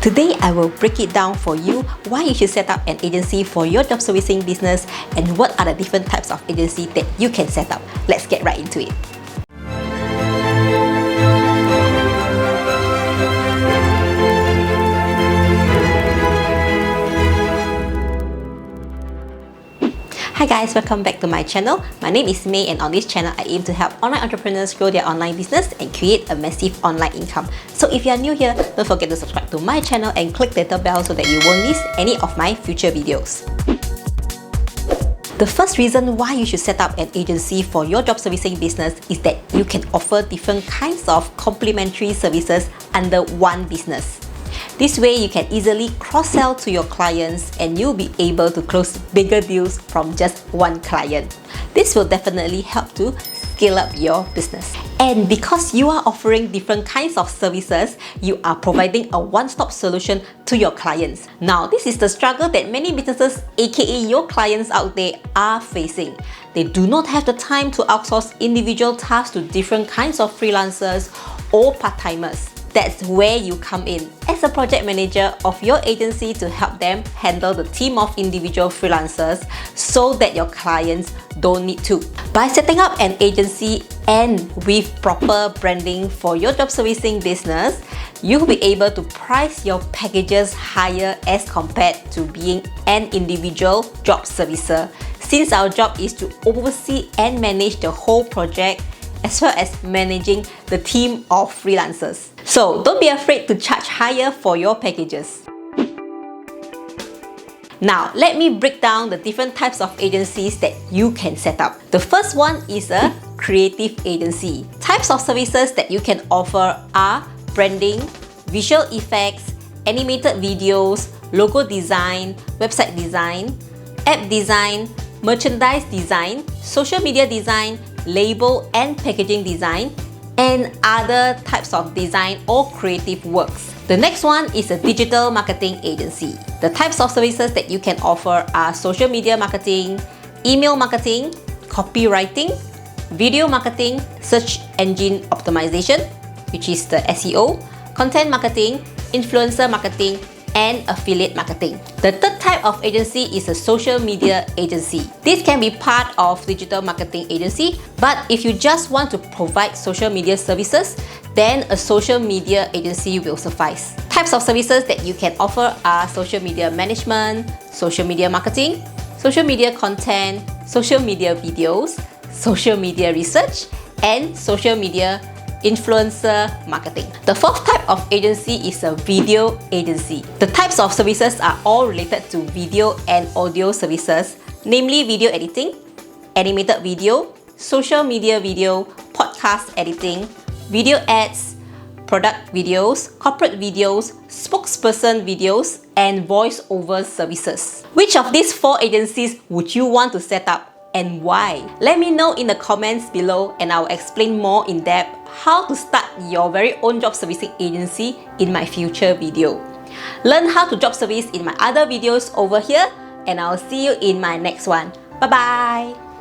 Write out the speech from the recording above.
Today, I will break it down for you why you should set up an agency for your job servicing business and what are the different types of agency that you can set up. Let's get right into it. Hi guys, welcome back to my channel. My name is May, and on this channel I aim to help online entrepreneurs grow their online business and create a massive online income. So if you are new here, don't forget to subscribe to my channel and click the little bell so that you won't miss any of my future videos. The first reason why you should set up an agency for your job servicing business is that you can offer different kinds of complementary services under one business. This way, you can easily cross-sell to your clients and you'll be able to close bigger deals from just one client. This will definitely help to scale up your business. And because you are offering different kinds of services, you are providing a one-stop solution to your clients. Now, this is the struggle that many businesses, aka your clients out there, are facing. They do not have the time to outsource individual tasks to different kinds of freelancers or part-timers. That's where you come in as a project manager of your agency to help them handle the team of individual freelancers so that your clients don't need to. By setting up an agency and with proper branding for your job servicing business, you'll be able to price your packages higher as compared to being an individual job servicer, since our job is to oversee and manage the whole project as well as managing the team of freelancers. So don't be afraid to charge higher for your packages. Now, let me break down the different types of agencies that you can set up. The first one is a creative agency. Types of services that you can offer are branding, visual effects, animated videos, logo design, website design, app design, merchandise design, social media design, label and packaging design, and other types of design or creative works. The next one is a digital marketing agency. The types of services that you can offer are social media marketing, email marketing, copywriting, video marketing, search engine optimization, which is the SEO, content marketing, influencer marketing, and affiliate marketing. The third type of agency is a social media agency. This can be part of digital marketing agency, but if you just want to provide social media services, then a social media agency will suffice. Types of services that you can offer are social media management, social media marketing, social media content, social media videos, social media research, and social media influencer marketing. The fourth type of agency is a video agency. The types of services are all related to video and audio services, namely video editing, animated video, social media video, podcast editing, video ads, product videos, corporate videos, spokesperson videos, and voice-over services. Which of these four agencies would you want to set up and why? Let me know in the comments below and I'll explain more in depth how to start your very own job servicing agency in my future video. Learn how to job service in my other videos over here, and I'll see you in my next one. Bye bye!